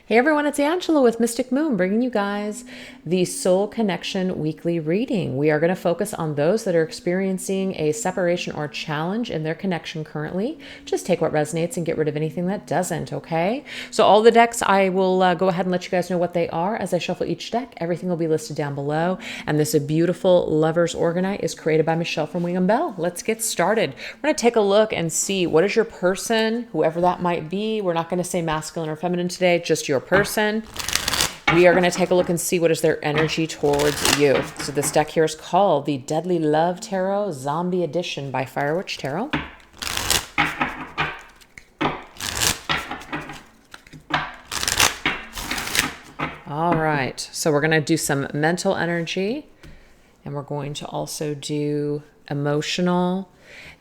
Hey everyone, it's Angela with Mystic Moon, bringing you guys the Soul Connection weekly reading. We are going to focus on those that are experiencing a separation or challenge in their connection currently. Just take what resonates and get rid of anything that doesn't, okay? So all the decks, I will go ahead and let you guys know what they are as I shuffle each deck. Everything will be listed down below. And this beautiful Lover's Organite is created by Michelle from Wing & Bell. Let's get started. We're going to take a look and see what is your person, whoever that might be. We're not going to say masculine or feminine today, just your person. We are going to take a look and see what is their energy towards you. So this deck here is called the Deadly Love Tarot Zombie Edition by Firewitch Tarot. All right, so we're going to do some mental energy, and we're going to also do emotional.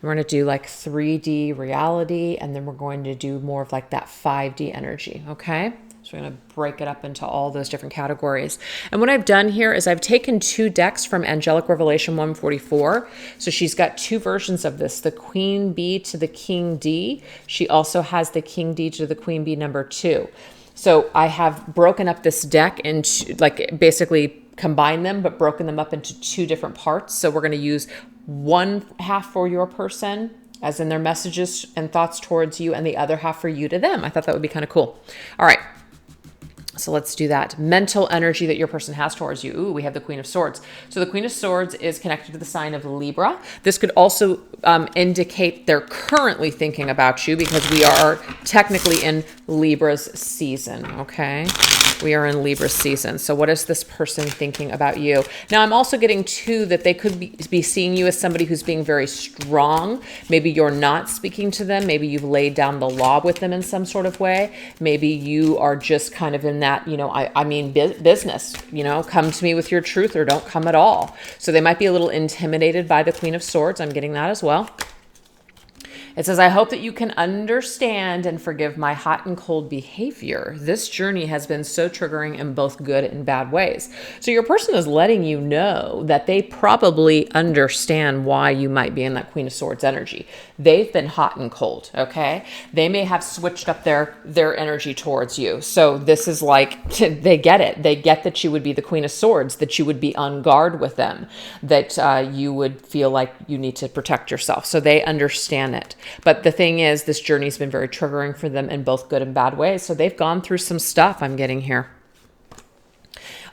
We're going to do like 3D reality, and then we're going to do more of like that 5D energy, okay? So we're going to break it up into all those different categories. And what I've done here is I've taken two decks from Angelic Revelation 144. So she's got two versions of this, the Queen Bee to the King D. She also has the King D to the Queen Bee number 2. So I have broken up this deck into, like, basically combined them, but broken them up into two different parts. So we're going to use one half for your person, as in their messages and thoughts towards you, and the other half for you to them. I thought that would be kind of cool. All right. So let's do that. Mental energy that your person has towards you. Ooh, we have the Queen of Swords. So the Queen of Swords is connected to the sign of Libra. This could also indicate they're currently thinking about you, because we are technically in Libra's season, okay? We are in Libra's season. So what is this person thinking about you? Now, I'm also getting too that they could be seeing you as somebody who's being very strong. Maybe you're not speaking to them. Maybe you've laid down the law with them in some sort of way. Maybe you are just kind of in that, you know, I mean, business, you know, come to me with your truth or don't come at all. So they might be a little intimidated by the Queen of Swords. I'm getting that as well. It says, I hope that you can understand and forgive my hot and cold behavior. This journey has been so triggering in both good and bad ways. So your person is letting you know that they probably understand why you might be in that Queen of Swords energy. They've been hot and cold, okay? They may have switched up their energy towards you. So this is like, they get it. They get that you would be the Queen of Swords, that you would be on guard with them, that you would feel like you need to protect yourself. So they understand it. But the thing is, this journey's been very triggering for them in both good and bad ways. So they've gone through some stuff, I'm getting here.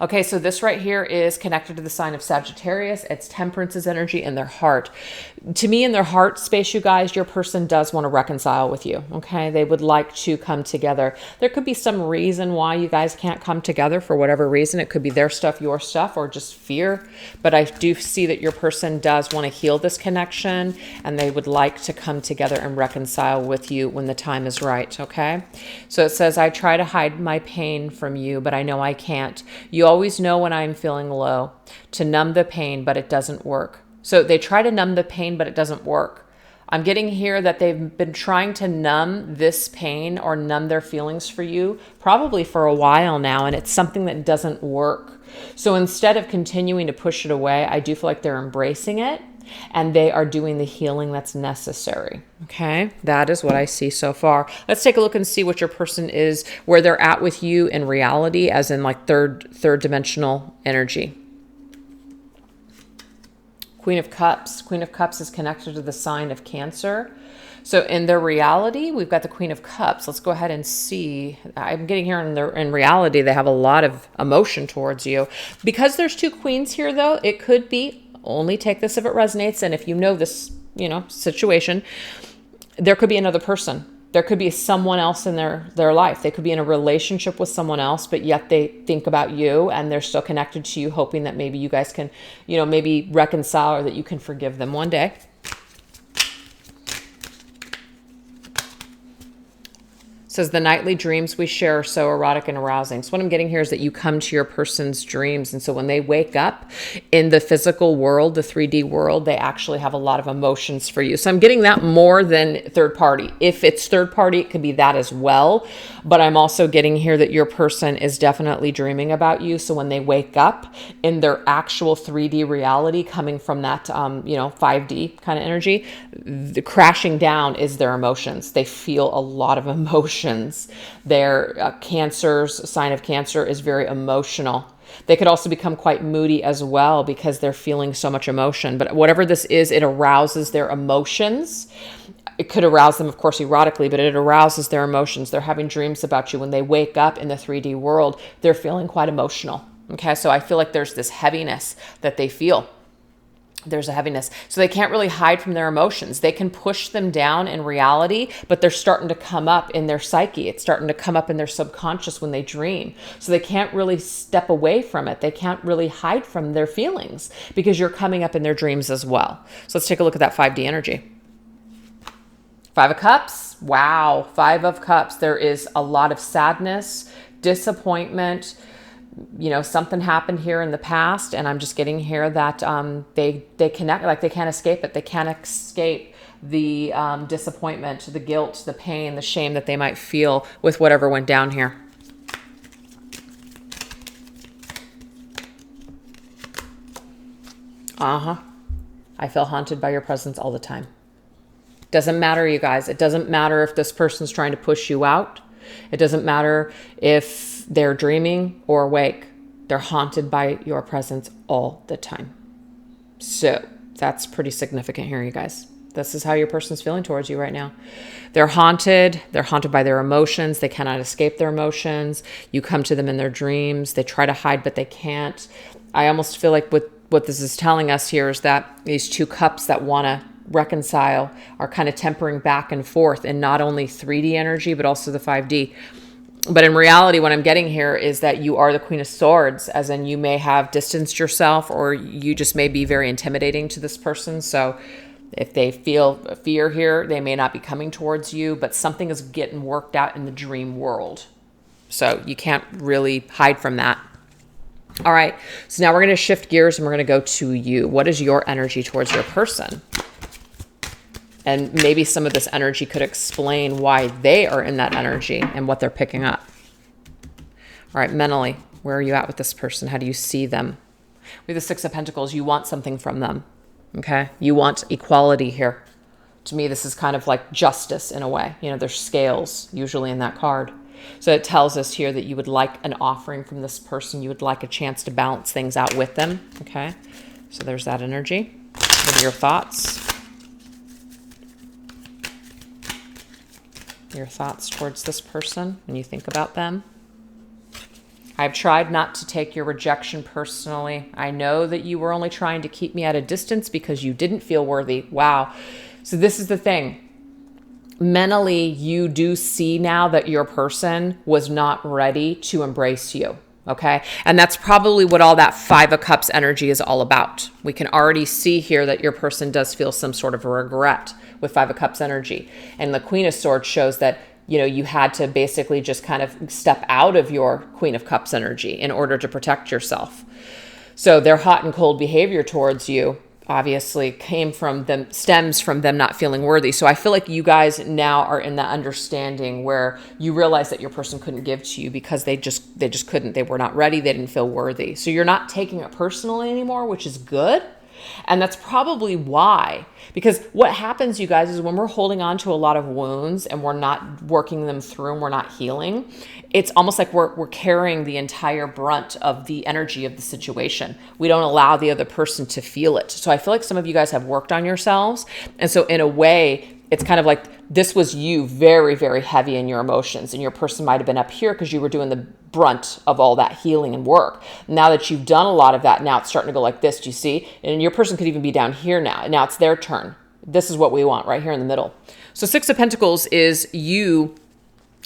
Okay, so this right here is connected to the sign of Sagittarius. It's Temperance's energy in their heart. To me, in their heart space, you guys, your person does want to reconcile with you, okay? They would like to come together. There could be some reason why you guys can't come together for whatever reason. It could be their stuff, your stuff, or just fear. But I do see that your person does want to heal this connection, and they would like to come together and reconcile with you when the time is right, okay? So it says, I try to hide my pain from you, but I know I can't. You always know when I'm feeling low, to numb the pain, but it doesn't work. So they try to numb the pain, but it doesn't work. I'm getting here that they've been trying to numb this pain or numb their feelings for you probably for a while now, and it's something that doesn't work. So instead of continuing to push it away, I do feel like they're embracing it, and they are doing the healing that's necessary. Okay, that is what I see so far. Let's take a look and see what your person is, where they're at with you in reality, as in like third dimensional energy. Queen of Cups. Queen of Cups is connected to the sign of Cancer. So in their reality, we've got the Queen of Cups. Let's go ahead and see. I'm getting here in reality, they have a lot of emotion towards you. Because there's two queens here, though, it could be, only take this if it resonates. And if you know this, you know, situation, there could be another person. There could be someone else in their life. They could be in a relationship with someone else, but yet they think about you and they're still connected to you, hoping that maybe you guys can, you know, maybe reconcile or that you can forgive them one day. Says the nightly dreams we share are so erotic and arousing. So what I'm getting here is that you come to your person's dreams. And so when they wake up in the physical world, the 3D world, they actually have a lot of emotions for you. So I'm getting that more than third party. If it's third party, it could be that as well. But I'm also getting here that your person is definitely dreaming about you. So when they wake up in their actual 3D reality coming from that, 5D kind of energy, the crashing down is their emotions. They feel a lot of emotion emotions. Their Cancer's sign of Cancer is very emotional. They could also become quite moody as well because they're feeling so much emotion. But whatever this is, it arouses their emotions. It could arouse them, of course, erotically, but it arouses their emotions. They're having dreams about you. When they wake up in the 3D world, they're feeling quite emotional. Okay, so I feel like there's this heaviness that they feel. There's a heaviness. So they can't really hide from their emotions. They can push them down in reality, but they're starting to come up in their psyche. It's starting to come up in their subconscious when they dream. So they can't really step away from it. They can't really hide from their feelings because you're coming up in their dreams as well. So let's take a look at that 5D energy. 5 of Cups. Wow. 5 of Cups. There is a lot of sadness, disappointment. You know, something happened here in the past, and I'm just getting here that they connect, like they can't escape it. They can't escape the disappointment, the guilt, the pain, the shame that they might feel with whatever went down here. I feel haunted by your presence all the time. Doesn't matter, you guys. It doesn't matter if this person's trying to push you out. It doesn't matter if they're dreaming or awake. They're haunted by your presence all the time. So that's pretty significant here, you guys. This is how your person's feeling towards you right now. They're haunted. They're haunted by their emotions. They cannot escape their emotions. You come to them in their dreams. They try to hide, but they can't. I almost feel like what this is telling us here is that these 2 cups that want to reconcile are kind of tempering back and forth in not only 3D energy, but also the 5D. But in reality, what I'm getting here is that you are the Queen of Swords, as in you may have distanced yourself, or you just may be very intimidating to this person. So if they feel fear here, they may not be coming towards you, but something is getting worked out in the dream world. So you can't really hide from that. All right. So now we're going to shift gears and we're going to go to you. What is your energy towards your person? And maybe some of this energy could explain why they are in that energy and what they're picking up. All right, mentally, where are you at with this person? How do you see them? We have the 6 of Pentacles. You want something from them, okay? You want equality here. To me, this is kind of like justice in a way. You know, there's scales usually in that card. So it tells us here that you would like an offering from this person. You would like a chance to balance things out with them, okay? So there's that energy. What are your thoughts? Your thoughts towards this person when you think about them. I've tried not to take your rejection personally. I know that you were only trying to keep me at a distance because you didn't feel worthy. Wow. So this is the thing. Mentally, you do see now that your person was not ready to embrace you. Okay. And that's probably what all that 5 of Cups energy is all about. We can already see here that your person does feel some sort of a regret with 5 of Cups energy. And the Queen of Swords shows that, you know, you had to basically just kind of step out of your Queen of Cups energy in order to protect yourself. So their hot and cold behavior towards you obviously stems from them not feeling worthy. So I feel like you guys now are in that understanding where you realize that your person couldn't give to you because they just couldn't. They were not ready. They didn't feel worthy. So you're not taking it personally anymore, which is good. And that's probably why, because what happens, you guys, is when we're holding on to a lot of wounds and we're not working them through and we're not healing, it's almost like we're carrying the entire brunt of the energy of the situation. We don't allow the other person to feel it. So I feel like some of you guys have worked on yourselves. And so in a way, it's kind of like this was you very, very heavy in your emotions, and your person might have been up here because you were doing the brunt of all that healing and work. Now that you've done a lot of that, now it's starting to go like this, do you see? And your person could even be down here now. Now it's their turn. This is what we want right here in the middle. So 6 of Pentacles is you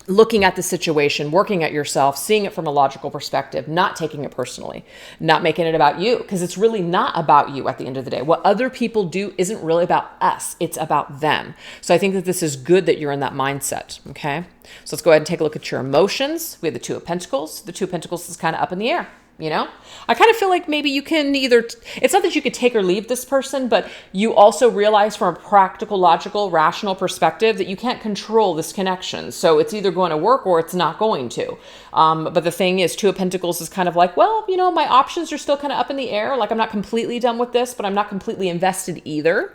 looking at the situation, working at yourself, seeing it from a logical perspective, not taking it personally, not making it about you, because it's really not about you at the end of the day. What other people do isn't really about us. It's about them. So I think that this is good that you're in that mindset, okay? So let's go ahead and take a look at your emotions. We have the 2 of Pentacles. The 2 of Pentacles is kind of up in the air. You know, I kind of feel like maybe you can it's not that you could take or leave this person, but you also realize from a practical, logical, rational perspective that you can't control this connection. So it's either going to work or it's not going to. But the thing is, 2 of Pentacles is kind of like, well, you know, my options are still kind of up in the air. Like I'm not completely done with this, but I'm not completely invested either.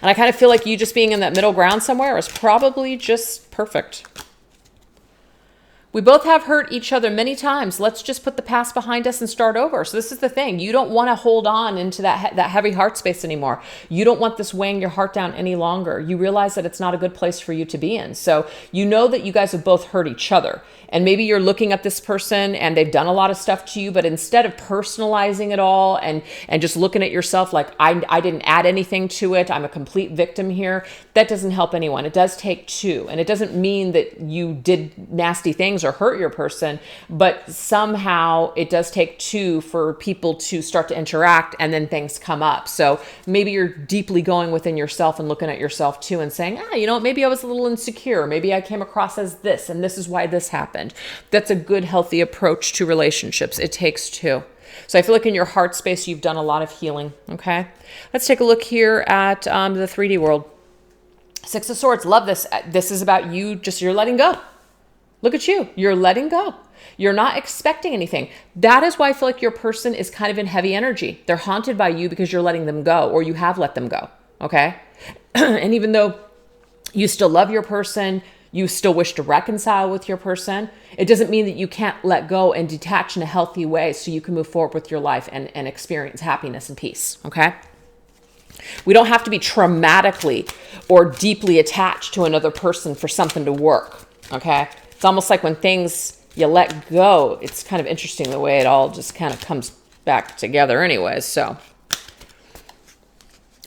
And I kind of feel like you just being in that middle ground somewhere is probably just perfect. We both have hurt each other many times. Let's just put the past behind us and start over. So this is the thing. You don't want to hold on into that heavy heart space anymore. You don't want this weighing your heart down any longer. You realize that it's not a good place for you to be in. So you know that you guys have both hurt each other. And maybe you're looking at this person and they've done a lot of stuff to you, but instead of personalizing it all and just looking at yourself like, I didn't add anything to it, I'm a complete victim here, that doesn't help anyone. It does take two. And it doesn't mean that you did nasty things or hurt your person, but somehow it does take two for people to start to interact and then things come up. So maybe you're deeply going within yourself and looking at yourself too and saying, you know what, maybe I was a little insecure. Maybe I came across as this, and this is why this happened. That's a good, healthy approach to relationships. It takes two. So I feel like in your heart space, you've done a lot of healing. Okay. Let's take a look here at the 3D world. Six of Swords. Love this. This is about you. You're letting go. Look at you. You're letting go. You're not expecting anything. That is why I feel like your person is kind of in heavy energy. They're haunted by you because you're letting them go, or you have let them go. Okay. And even though you still love your person, you still wish to reconcile with your person, it doesn't mean that you can't let go and detach in a healthy way so you can move forward with your life and experience happiness and peace. Okay. We don't have to be traumatically or deeply attached to another person for something to work. Okay. It's almost like when things you let go, it's kind of interesting the way it all just kind of comes back together anyways. So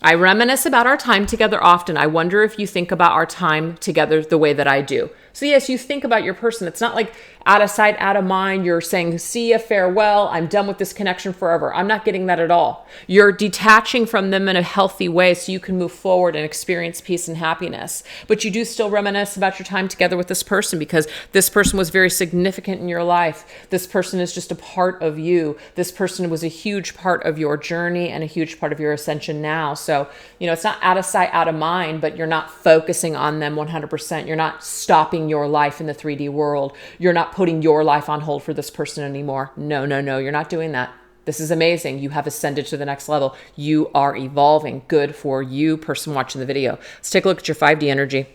I reminisce about our time together often. I wonder if you think about our time together the way that I do. So yes, you think about your person. It's not like out of sight, out of mind. You're saying, see ya, farewell. I'm done with this connection forever. I'm not getting that at all. You're detaching from them in a healthy way so you can move forward and experience peace and happiness. But you do still reminisce about your time together with this person because this person was very significant in your life. This person is just a part of you. This person was a huge part of your journey and a huge part of your ascension now. So, you know, it's not out of sight, out of mind, but you're not focusing on them 100%. You're not stopping your life in the 3D world. You're not putting your life on hold for this person anymore. No, you're not doing that. This is amazing. You have ascended to the next level. You are evolving. Good for you, person watching the video. Let's take a look at your 5D energy.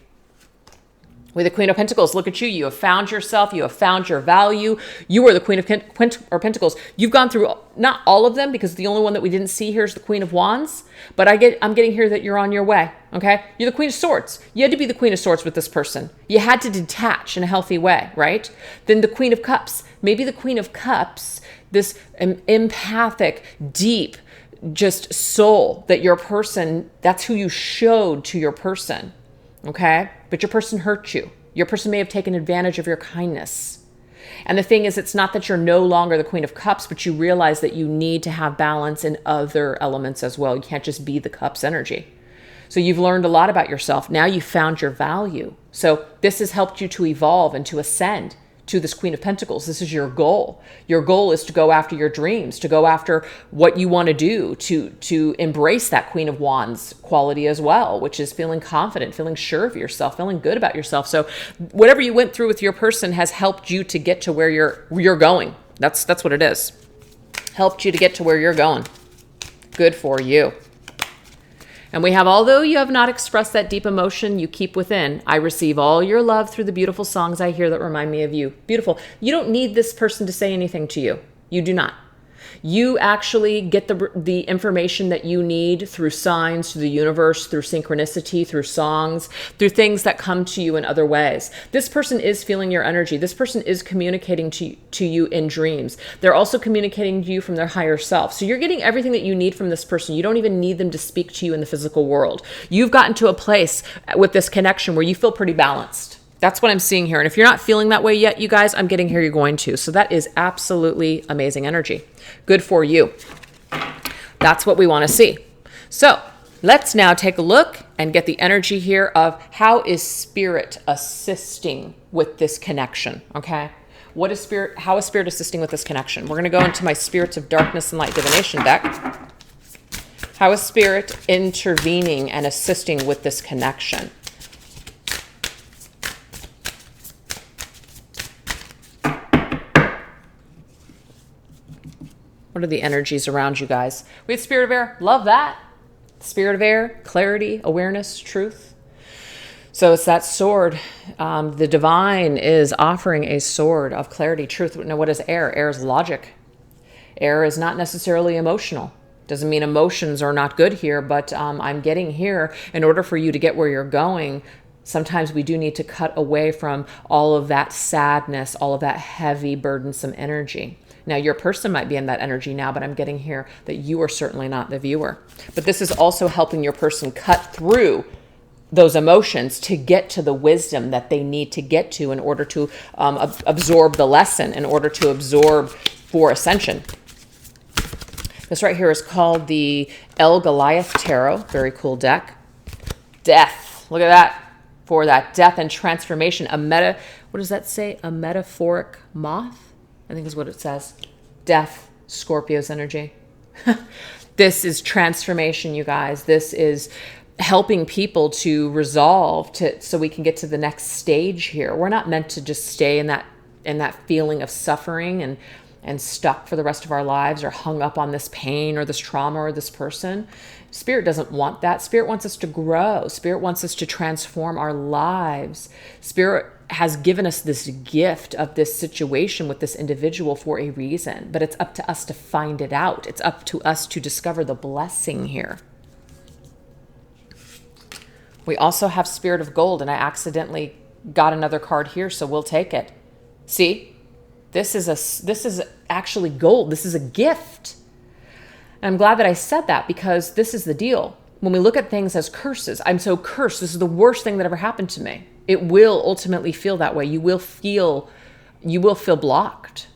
With the Queen of Pentacles, look at you. You have found yourself. You have found your value. You are the Queen of Pentacles. You've gone through not all of them because the only one that we didn't see here is the Queen of Wands. But I'm getting here that you're on your way. Okay, you're the Queen of Swords. You had to be the Queen of Swords with this person. You had to detach in a healthy way, right? Then the Queen of Cups. Maybe the Queen of Cups, this empathic, deep, just soul that your person. That's who you showed to your person. Okay, but your person hurt you. Your person may have taken advantage of your kindness. And the thing is, it's not that you're no longer the Queen of Cups, but you realize that you need to have balance in other elements as well. You can't just be the Cups energy. So you've learned a lot about yourself. Now you've found your value. So this has helped you to evolve and to ascend to this Queen of Pentacles. This is your goal. Your goal is to go after your dreams, to go after what you want to do, to embrace that Queen of Wands quality as well, which is feeling confident, feeling sure of yourself, feeling good about yourself. So whatever you went through with your person has helped you to get to where you're going. That's what it is. Helped you to get to where you're going. Good for you. And we have, although you have not expressed that deep emotion you keep within, I receive all your love through the beautiful songs I hear that remind me of you. Beautiful. You don't need this person to say anything to you. You do not. You actually get the information that you need through signs, through the universe, through synchronicity, through songs, through things that come to you in other ways. This person is feeling your energy. This person is communicating to you in dreams. They're also communicating to you from their higher self. So you're getting everything that you need from this person. You don't even need them to speak to you in the physical world. You've gotten to a place with this connection where you feel pretty balanced. That's what I'm seeing here. And if you're not feeling that way yet, you guys, I'm getting here you're going to. So that is absolutely amazing energy. Good for you. That's what we want to see. So let's now take a look and get the energy here of how is Spirit assisting with this connection, okay? How is Spirit assisting with this connection? We're going to go into my Spirits of Darkness and Light Divination deck. How is Spirit intervening and assisting with this connection? What are the energies around you guys? We have Spirit of Air. Love that. Spirit of air, clarity, awareness, truth. So it's that sword. The divine is offering a sword of clarity, truth. Now, what is air? Air is logic. Air is not necessarily emotional. Doesn't mean emotions are not good here, but I'm getting here in order for you to get where you're going. Sometimes we do need to cut away from all of that sadness, all of that heavy, burdensome energy. Now, your person might be in that energy now, but I'm getting here that you are certainly not the viewer. But this is also helping your person cut through those emotions to get to the wisdom that they need to get to in order to absorb the lesson, in order to absorb for ascension. This right here is called the El Goliath Tarot. Very cool deck. Death. Look at that. For that death and transformation. What does that say? A metaphoric moth? I think is what it says. Death. Scorpio's energy. This is transformation, you guys. This is helping people to resolve so we can get to the next stage here. We're not meant to just stay in that feeling of suffering and stuck for the rest of our lives, or hung up on this pain or this trauma or this person. Spirit doesn't want that. Spirit wants us to grow. Spirit wants us to transform our lives. Spirit has given us this gift of this situation with this individual for a reason, but it's up to us to find it out. It's up to us to discover the blessing here. We also have Spirit of Gold, and I accidentally got another card here, so we'll take it. See? This is actually gold. This is a gift. And I'm glad that I said that, because this is the deal. When we look at things as curses, I'm so cursed. This is the worst thing that ever happened to me. It will ultimately feel that way. You will feel blocked.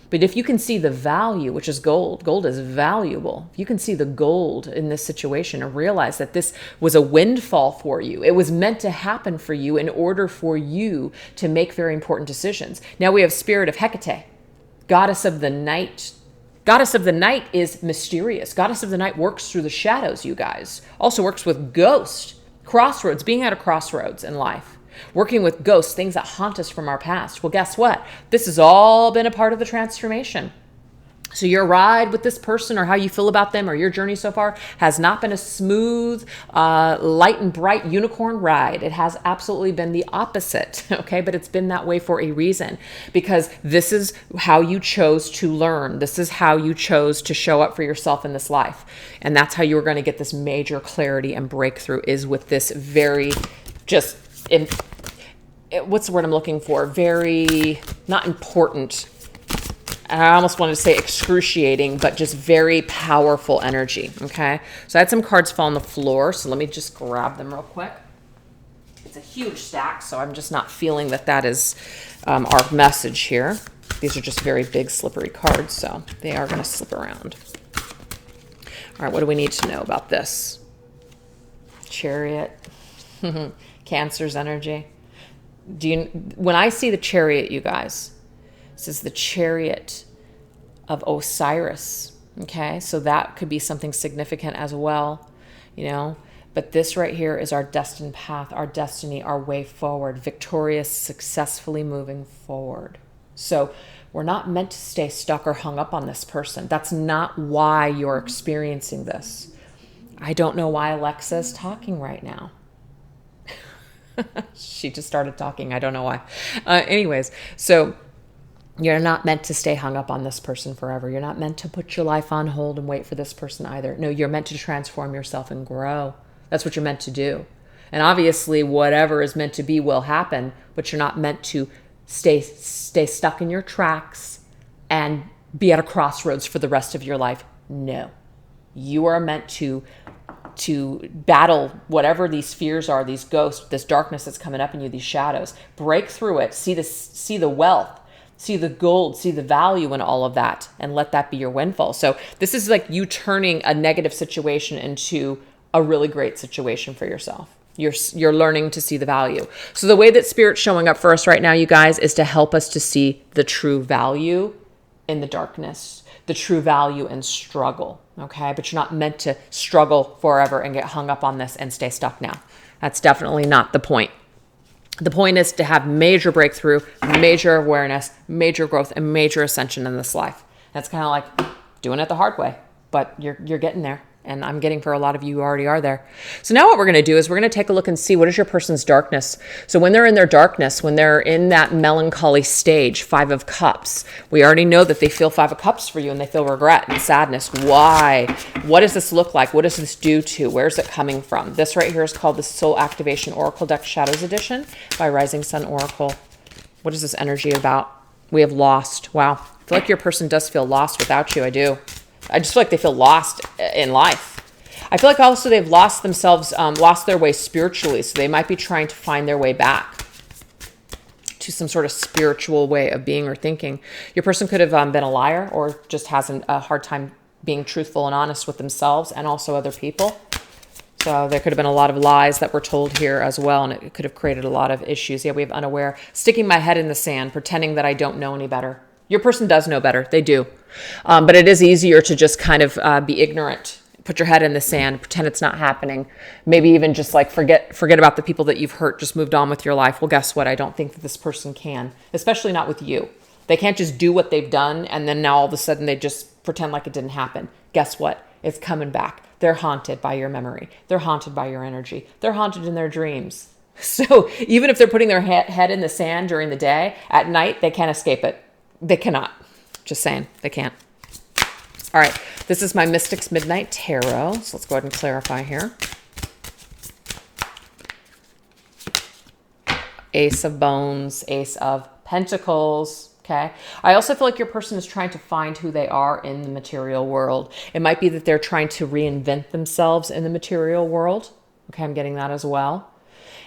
But if you can see the value, which is gold is valuable. If you can see the gold in this situation and realize that this was a windfall for you, it was meant to happen for you in order for you to make very important decisions. Now we have Spirit of Hecate, goddess of the night. Goddess of the night is mysterious. Goddess of the night works through the shadows, you guys. Also works with ghosts, crossroads, being at a crossroads in life. Working with ghosts, things that haunt us from our past. Well, guess what? This has all been a part of the transformation. So your ride with this person, or how you feel about them, or your journey so far, has not been a smooth, light and bright unicorn ride. It has absolutely been the opposite, okay? But it's been that way for a reason, because this is how you chose to learn. This is how you chose to show up for yourself in this life. And that's how you're going to get this major clarity and breakthrough, is with this very what's the word I'm looking for? Very, not important. I almost wanted to say excruciating, but just very powerful energy, okay? So I had some cards fall on the floor, so let me just grab them real quick. It's a huge stack, so I'm just not feeling that is our message here. These are just very big, slippery cards, so they are going to slip around. All right, what do we need to know about this? Chariot. Cancer's energy. When I see the Chariot, you guys, this is the Chariot of Osiris. Okay, so that could be something significant as well, But this right here is our destined path, our destiny, our way forward, victorious, successfully moving forward. So we're not meant to stay stuck or hung up on this person. That's not why you're experiencing this. I don't know why Alexa is talking right now. She just started talking. I don't know why. Anyways, so you're not meant to stay hung up on this person forever. You're not meant to put your life on hold and wait for this person either. No, you're meant to transform yourself and grow. That's what you're meant to do. And obviously, whatever is meant to be will happen, but you're not meant to stay stuck in your tracks and be at a crossroads for the rest of your life. No. You are meant to battle whatever these fears are, these ghosts, this darkness that's coming up in you, these shadows. Break through it. See the wealth, see the gold, see the value in all of that, and let that be your windfall. So this is like you turning a negative situation into a really great situation for yourself. You're learning to see the value. So the way that Spirit's showing up for us right now, you guys, is to help us to see the true value in the darkness, the true value in struggle. Okay, but you're not meant to struggle forever and get hung up on this and stay stuck now. That's definitely not the point. The point is to have major breakthrough, major awareness, major growth, and major ascension in this life. That's kind of like doing it the hard way, but you're getting there. And I'm getting for a lot of you who already are there. So now what we're going to do is we're going to take a look and see what is your person's darkness. So when they're in their darkness, when they're in that melancholy stage, 5 of Cups, we already know that they feel 5 of Cups for you and they feel regret and sadness. Why? What does this look like? What does this do to? Where's it coming from? This right here is called the Soul Activation Oracle Deck Shadows Edition by Rising Sun Oracle. What is this energy about? We have lost. Wow. I feel like your person does feel lost without you. I do. I just feel like they feel lost in life. I feel like also they've lost themselves, lost their way spiritually. So they might be trying to find their way back to some sort of spiritual way of being or thinking. Your person could have been a liar or just has a hard time being truthful and honest with themselves and also other people. So there could have been a lot of lies that were told here as well, and it could have created a lot of issues. Yeah, we have unaware, sticking my head in the sand, pretending that I don't know any better. Your person does know better. They do. But it is easier to just kind of be ignorant, put your head in the sand, pretend it's not happening. Maybe even just like forget about the people that you've hurt, just moved on with your life. Well, guess what? I don't think that this person can, especially not with you. They can't just do what they've done and then now all of a sudden they just pretend like it didn't happen. Guess what? It's coming back. They're haunted by your memory. They're haunted by your energy. They're haunted in their dreams. So even if they're putting their head in the sand during the day, at night, they can't escape it. They cannot. Just saying, they can't. All right, this is my Mystics Midnight Tarot. So let's go ahead and clarify here. Ace of Bones, Ace of Pentacles. Okay. I also feel like your person is trying to find who they are in the material world. It might be that they're trying to reinvent themselves in the material world. Okay, I'm getting that as well.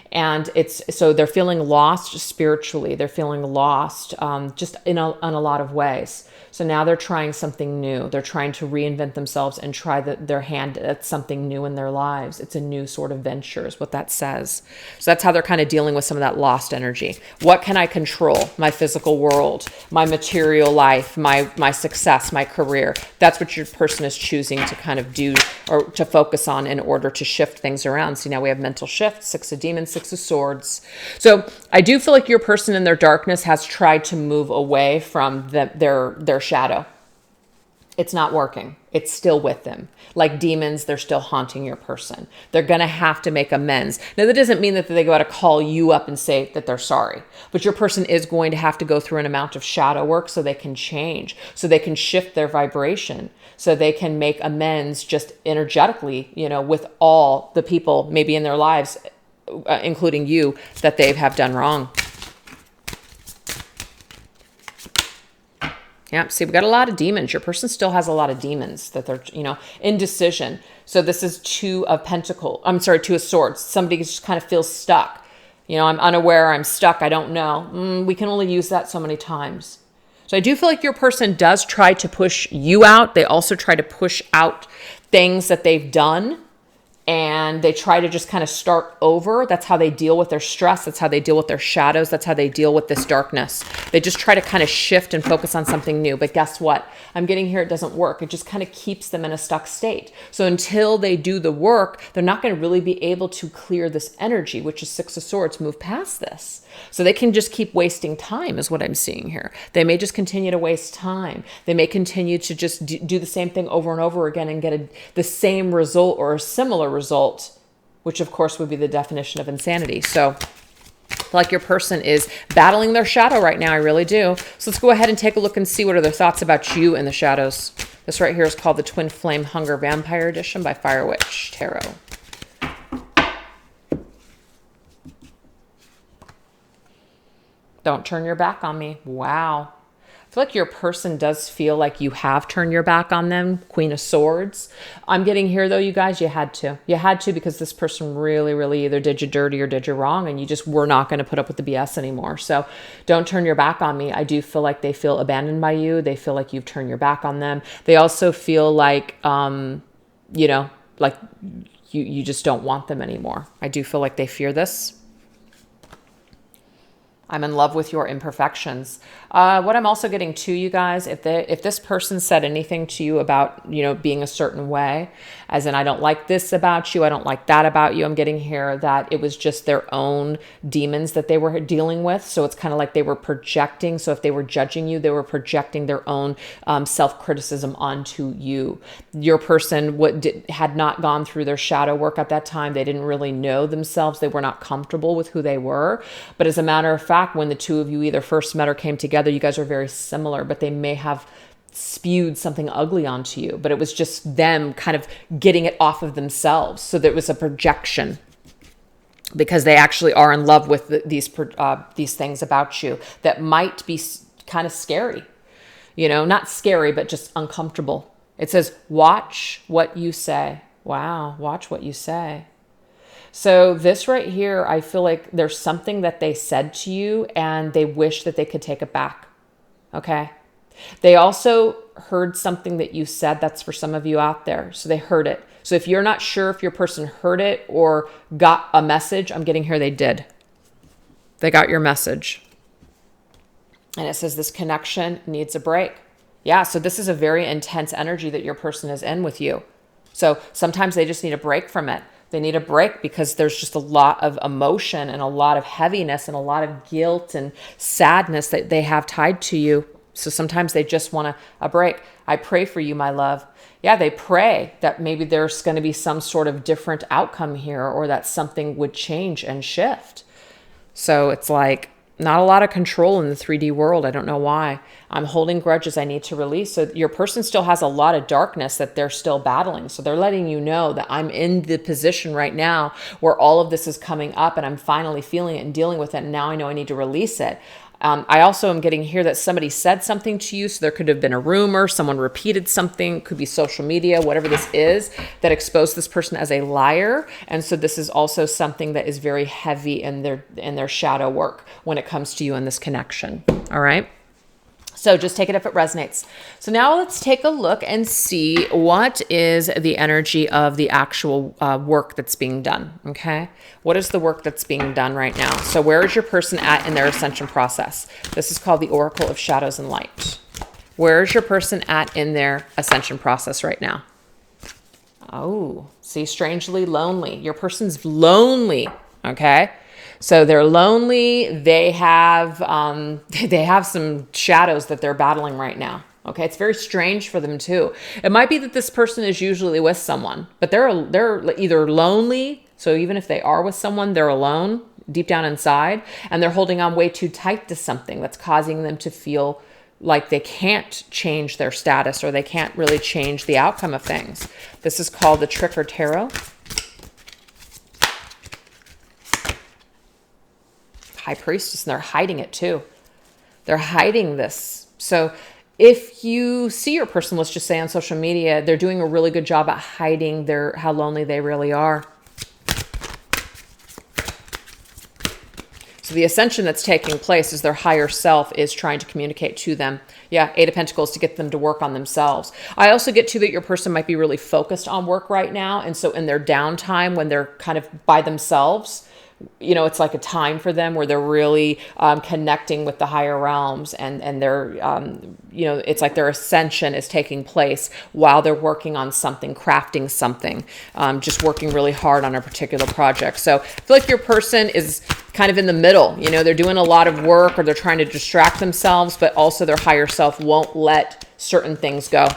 And so they're feeling lost spiritually. They're feeling lost just in a lot of ways. So now they're trying something new. They're trying to reinvent themselves and try their hand at something new in their lives. It's a new sort of venture is what that says. So that's how they're kind of dealing with some of that lost energy. What can I control? My physical world, my material life, my success, my career. That's what your person is choosing to kind of do or to focus on in order to shift things around. See, now we have mental shift, 6 of Demons, 6 of Swords. So I do feel like your person in their darkness has tried to move away from their shadow. It's not working. It's still with them. Like demons, they're still haunting your person. They're going to have to make amends. Now, that doesn't mean that they go out to call you up and say that they're sorry. But your person is going to have to go through an amount of shadow work so they can change, so they can shift their vibration, so they can make amends just energetically, with all the people maybe in their lives, including you, that they have done wrong. Yeah, see, we've got a lot of demons. Your person still has a lot of demons that they're, indecision. So this is 2 of Pentacles. I'm sorry, 2 of Swords. Somebody just kind of feels stuck. I'm unaware, I'm stuck, I don't know. We can only use that so many times. So I do feel like your person does try to push you out. They also try to push out things that they've done. And they try to just kind of start over. That's how they deal with their stress. That's how they deal with their shadows. That's how they deal with this darkness. They just try to kind of shift and focus on something new. But guess what? I'm getting here, it doesn't work. It just kind of keeps them in a stuck state. So until they do the work, they're not going to really be able to clear this energy, which is 6 of Swords, move past this. So they can just keep wasting time is what I'm seeing here. They may just continue to waste time. They may continue to just do the same thing over and over again and get the same result or a similar result, which of course would be the definition of insanity. So like your person is battling their shadow right now. I really do. So let's go ahead and take a look and see what are their thoughts about you in the shadows. This right here is called the Twin Flame Hunger Vampire Edition by Fire Witch Tarot. Don't turn your back on me. Wow. I feel like your person does feel like you have turned your back on them. Queen of Swords. I'm getting here though, you guys, you had to. You had to because this person really, really either did you dirty or did you wrong and you just were not going to put up with the BS anymore. So don't turn your back on me. I do feel like they feel abandoned by you. They feel like you've turned your back on them. They also feel like, like you just don't want them anymore. I do feel like they fear this. I'm in love with your imperfections. What I'm also getting to, you guys, if this person said anything to you about, being a certain way, as in, I don't like this about you, I don't like that about you, I'm getting here that it was just their own demons that they were dealing with. So it's kind of like they were projecting. So if they were judging you, they were projecting their own self-criticism onto you. Your person had not gone through their shadow work at that time. They didn't really know themselves. They were not comfortable with who they were. But as a matter of fact, when the two of you either first met or came together, you guys are very similar, but they may have spewed something ugly onto you, but it was just them kind of getting it off of themselves. So there was a projection, because they actually are in love with these things about you that might be kind of scary, not scary, but just uncomfortable. It says, watch what you say. Wow. Watch what you say. So this right here, I feel like there's something that they said to you and they wish that they could take it back. Okay. They also heard something that you said. That's for some of you out there. So they heard it. So if you're not sure if your person heard it or got a message, I'm getting here they did. They got your message. And it says this connection needs a break. Yeah. So this is a very intense energy that your person is in with you. So sometimes they just need a break from it. They need a break because there's just a lot of emotion and a lot of heaviness and a lot of guilt and sadness that they have tied to you. So sometimes they just want a break. I pray for you, my love. Yeah, they pray that maybe there's going to be some sort of different outcome here, or that something would change and shift. So it's like not a lot of control in the 3D world. I don't know why. I'm holding grudges I need to release. So your person still has a lot of darkness that they're still battling. So they're letting you know that I'm in the position right now where all of this is coming up and I'm finally feeling it and dealing with it. And now I know I need to release it. I also am getting here that somebody said something to you. So there could have been a rumor, someone repeated something, could be social media, whatever this is, that exposed this person as a liar. And so this is also something that is very heavy in their shadow work when it comes to you in this connection. All right. So just take it if it resonates. So now let's take a look and see what is the energy of the actual work that's being done. Okay. What is the work that's being done right now? So where is your person at in their ascension process? This is called the Oracle of Shadows and Light. Where is your person at in their ascension process right now? Oh, see, strangely lonely. Your person's lonely. Okay. So they're lonely. They have some shadows that they're battling right now. Okay. It's very strange for them too. It might be that this person is usually with someone, but they're either lonely. So even if they are with someone, they're alone deep down inside, and they're holding on way too tight to something that's causing them to feel like they can't change their status, or they can't really change the outcome of things. This is called the Tricker Tarot. High Priestess, and they're hiding it too. They're hiding this. So if you see your person, let's just say on social media, they're doing a really good job at hiding how lonely they really are. So the ascension that's taking place is their higher self is trying to communicate to them. Yeah, Eight of Pentacles, to get them to work on themselves. I also get to that your person might be really focused on work right now. And so in their downtime, when they're kind of by themselves, it's like a time for them where they're really connecting with the higher realms, and they're, it's like their ascension is taking place while they're working on something, crafting something, just working really hard on a particular project. So I feel like your person is kind of in the middle. They're doing a lot of work, or they're trying to distract themselves, but also their higher self won't let certain things go.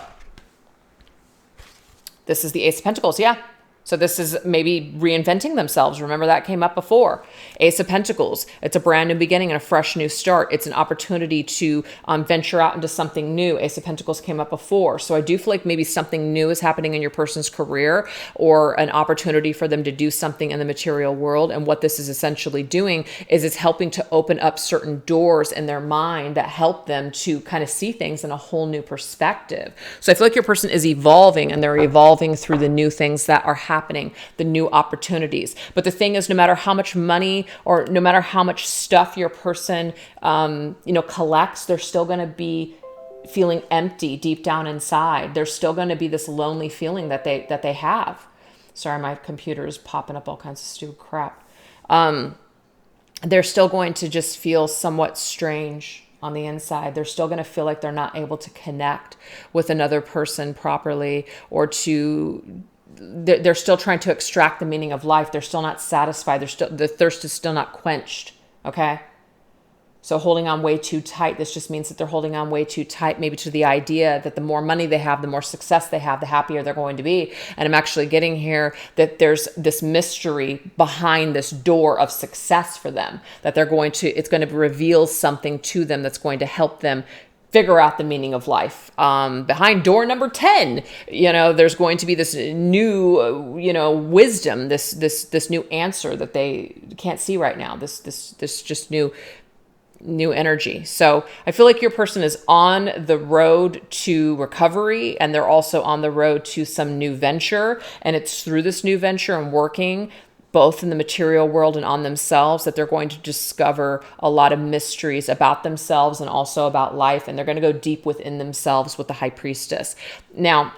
This is the Ace of Pentacles. Yeah. So this is maybe reinventing themselves. Remember that came up before. Ace of Pentacles. It's a brand new beginning and a fresh new start. It's an opportunity to venture out into something new. Ace of Pentacles came up before. So I do feel like maybe something new is happening in your person's career, or an opportunity for them to do something in the material world. And what this is essentially doing is it's helping to open up certain doors in their mind that help them to kind of see things in a whole new perspective. So I feel like your person is evolving, and they're evolving through the new things that are happening, the new opportunities. But the thing is, no matter how much money or no matter how much stuff your person, collects, they're still going to be feeling empty deep down inside. There's still going to be this lonely feeling that they have. Sorry, my computer is popping up all kinds of stupid crap. they're still going to just feel somewhat strange on the inside. They're still going to feel like they're not able to connect with another person properly, or they're still trying to extract the meaning of life. They're still not satisfied. The thirst is still not quenched. Okay. So holding on way too tight, this just means that they're holding on way too tight, maybe to the idea that the more money they have, the more success they have, the happier they're going to be. And I'm actually getting here that there's this mystery behind this door of success for them, that it's going to reveal something to them that's going to help them figure out the meaning of life. Behind door number 10, there's going to be this new, wisdom, this new answer that they can't see right now. This just new energy. So I feel like your person is on the road to recovery, and they're also on the road to some new venture. And it's through this new venture and working both in the material world and on themselves that they're going to discover a lot of mysteries about themselves and also about life. And they're going to go deep within themselves with the High Priestess. Now,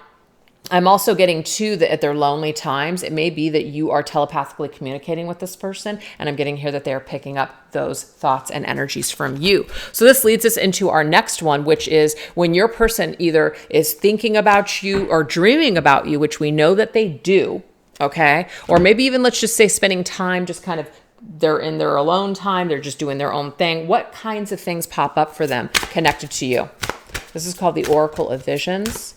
I'm also getting too that at their lonely times, it may be that you are telepathically communicating with this person, and I'm getting here that they are picking up those thoughts and energies from you. So this leads us into our next one, which is when your person either is thinking about you or dreaming about you, which we know that they do, okay? Or maybe even, let's just say, spending time just kind of, they're in their alone time, they're just doing their own thing. What kinds of things pop up for them connected to you? This is called the Oracle of Visions.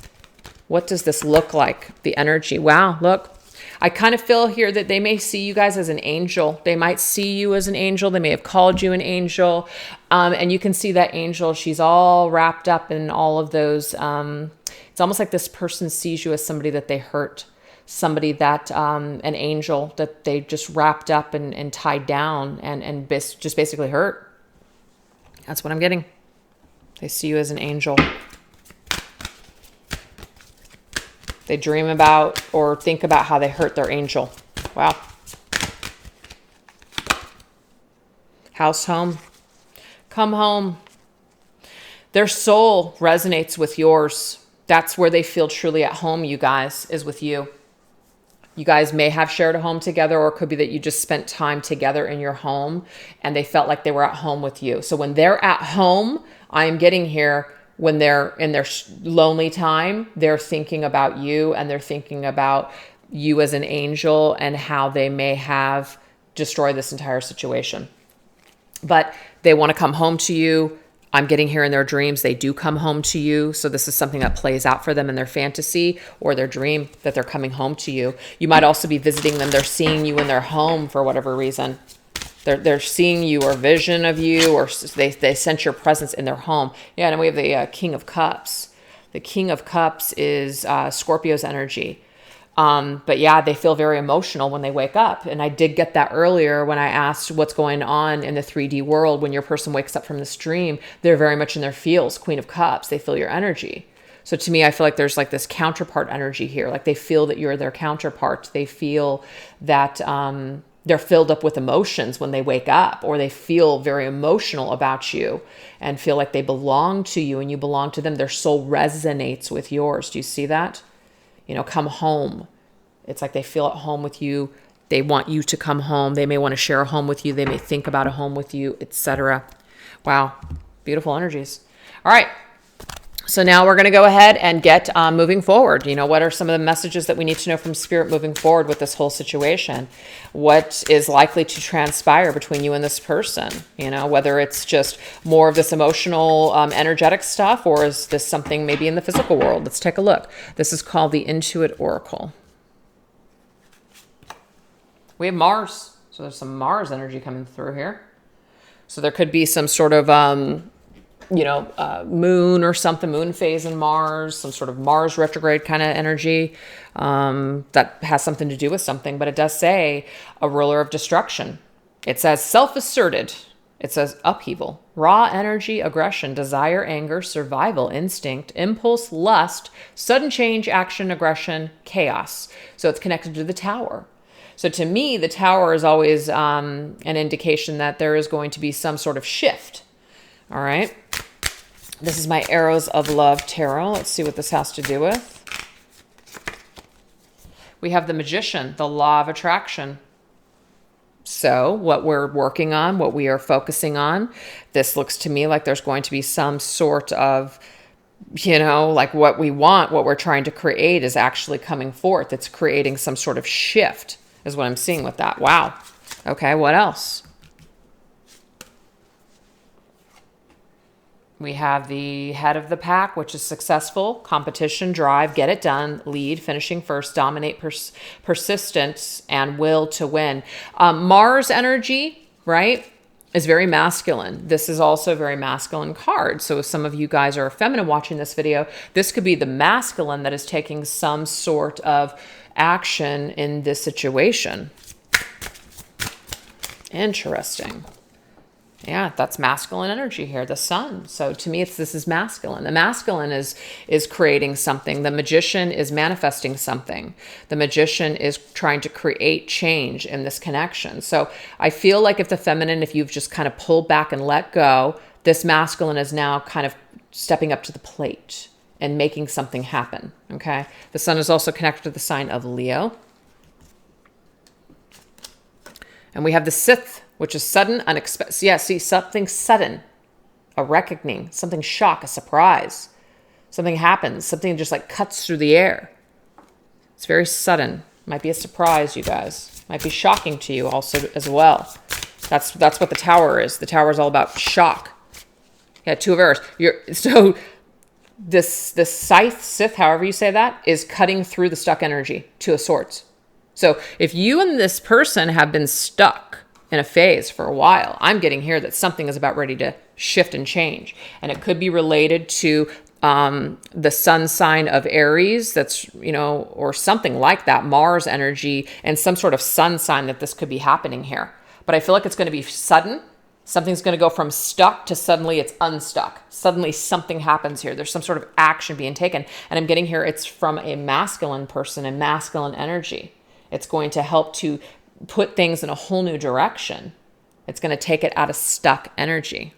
What does this look like? The energy. Wow, look. I kind of feel here that they may see you guys as an angel. They might see you as an angel. They may have called you an angel. And you can see that angel. She's all wrapped up in all of those. It's almost like this person sees you as somebody that they hurt. Somebody that, an angel that they just wrapped up and tied down and just basically hurt. That's what I'm getting. They see you as an angel. They dream about or think about how they hurt their angel. Wow. House, home. Come home. Their soul resonates with yours. That's where they feel truly at home, you guys, is with you. You guys may have shared a home together, or it could be that you just spent time together in your home and they felt like they were at home with you. So when they're at home, I am getting here, when they're in their lonely time, they're thinking about you, and they're thinking about you as an angel and how they may have destroyed this entire situation. But they want to come home to you. I'm getting here in their dreams, they do come home to you. So this is something that plays out for them in their fantasy or their dream, that they're coming home to you. You might also be visiting them. They're seeing you in their home for whatever reason. They're seeing you, or vision of you, or they sense your presence in their home. Yeah, and we have the King of Cups. The King of Cups is Scorpio's energy. But yeah, they feel very emotional when they wake up. And I did get that earlier when I asked what's going on in the 3D world. When your person wakes up from this dream, they're very much in their feels. Queen of Cups, they feel your energy. So to me, I feel like there's like this counterpart energy here. Like they feel that you're their counterpart. They feel that they're filled up with emotions when they wake up, or they feel very emotional about you and feel like they belong to you and you belong to them. Their soul resonates with yours. Do you see that? Come home. It's like they feel at home with you. They want you to come home. They may want to share a home with you. They may think about a home with you, etc. Wow. Beautiful energies. All right. So now we're going to go ahead and get moving forward. What are some of the messages that we need to know from Spirit moving forward with this whole situation? What is likely to transpire between you and this person? Whether it's just more of this emotional, energetic stuff, or is this something maybe in the physical world? Let's take a look. This is called the Intuit Oracle. We have Mars. So there's some Mars energy coming through here. So there could be some sort of moon or something, moon phase in Mars, some sort of Mars retrograde kind of energy that has something to do with something. But it does say a ruler of destruction. It says self-asserted. It says upheaval, raw energy, aggression, desire, anger, survival, instinct, impulse, lust, sudden change, action, aggression, chaos. So it's connected to the Tower. So to me, the Tower is always an indication that there is going to be some sort of shift. All right. This is my Arrows of Love Tarot. Let's see what this has to do with. We have the Magician, the Law of Attraction. So what we're working on, what we are focusing on, this looks to me like there's going to be some sort of, you know, like what we want, what we're trying to create is actually coming forth. It's creating some sort of shift is what I'm seeing with that. Wow. Okay, what else? We have the head of the pack, which is successful, competition, drive, get it done, lead, finishing first, dominate, persistence, and will to win. Mars energy, right, is very masculine. This is also a very masculine card. So if some of you guys are feminine watching this video, this could be the masculine that is taking some sort of action in this situation. Interesting. Yeah, that's masculine energy here, the sun. So to me, this is masculine. The masculine is creating something. The magician is manifesting something. The magician is trying to create change in this connection. So I feel like if the feminine, if you've just kind of pulled back and let go, this masculine is now kind of stepping up to the plate and making something happen, okay? The sun is also connected to the sign of Leo. And we have the Sith, which is sudden, unexpected. Yeah, see, something sudden, a reckoning, something shock, a surprise. Something happens, something just like cuts through the air. It's very sudden. Might be a surprise, you guys. Might be shocking to you also as well. That's what the tower is. The tower is all about shock. Yeah, two of arrows. So this Sith, however you say that, is cutting through the stuck energy, Two of Swords. So if you and this person have been stuck in a phase for a while, I'm getting here that something is about ready to shift and change. And it could be related to the sun sign of Aries, that's, you know, or something like that, Mars energy, and some sort of sun sign that this could be happening here. But I feel like it's going to be sudden. Something's going to go from stuck to suddenly it's unstuck. Suddenly something happens here. There's some sort of action being taken. And I'm getting here, it's from a masculine person and masculine energy. It's going to help to put things in a whole new direction. It's going to take it out of stuck energy.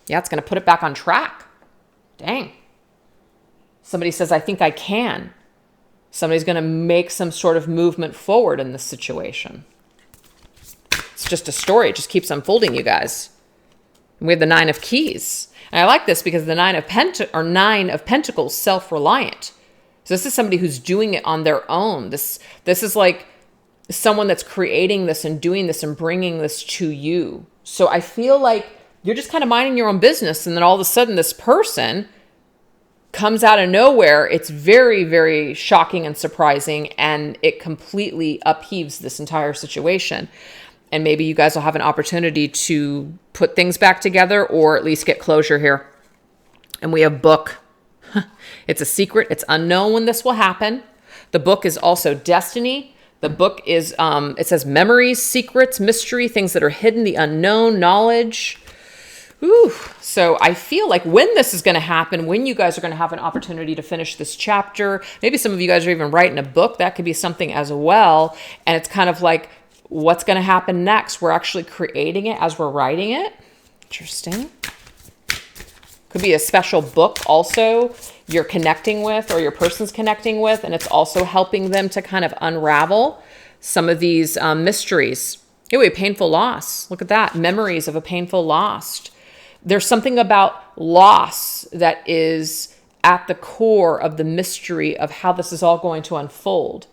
Yeah, it's going to put it back on track. Dang. Somebody says, I think I can. Somebody's going to make some sort of movement forward in this situation. It's just a story. It just keeps unfolding, you guys. And we have the Nine of Keys. And I like this because the Nine of Pentacles, self-reliant. So this is somebody who's doing it on their own. This is like someone that's creating this and doing this and bringing this to you. So I feel like you're just kind of minding your own business. And then all of a sudden this person comes out of nowhere. It's very, very shocking and surprising. And it completely upheaves this entire situation. And maybe you guys will have an opportunity to put things back together or at least get closure here. And we have book. It's a secret. It's unknown when this will happen. The book is also destiny. The book is, it says memories, secrets, mystery, things that are hidden, the unknown, knowledge. Ooh. So I feel like when this is going to happen, when you guys are going to have an opportunity to finish this chapter, maybe some of you guys are even writing a book. That could be something as well. And it's kind of like, what's going to happen next? We're actually creating it as we're writing it. Interesting. Could be a special book also you're connecting with or your person's connecting with, and it's also helping them to kind of unravel some of these mysteries. Anyway, painful loss. Look at that. Memories of a painful loss. There's something about loss that is at the core of the mystery of how this is all going to unfold.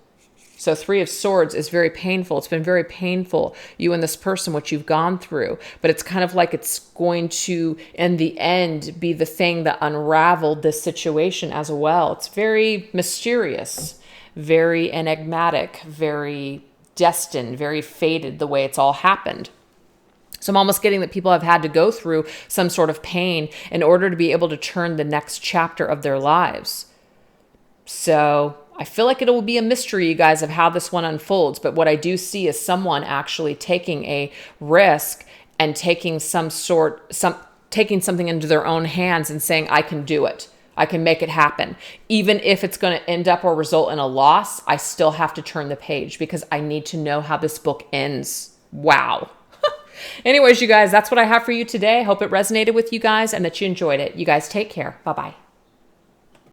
So Three of Swords is very painful. It's been very painful, you and this person, what you've gone through. But it's kind of like it's going to, in the end, be the thing that unraveled this situation as well. It's very mysterious, very enigmatic, very destined, very fated the way it's all happened. So I'm almost getting that people have had to go through some sort of pain in order to be able to turn the next chapter of their lives. So I feel like it will be a mystery, you guys, of how this one unfolds. But what I do see is someone actually taking a risk and taking taking something into their own hands and saying, I can do it. I can make it happen. Even if it's going to end up or result in a loss, I still have to turn the page because I need to know how this book ends. Wow. Anyways, you guys, that's what I have for you today. Hope it resonated with you guys and that you enjoyed it. You guys take care. Bye-bye.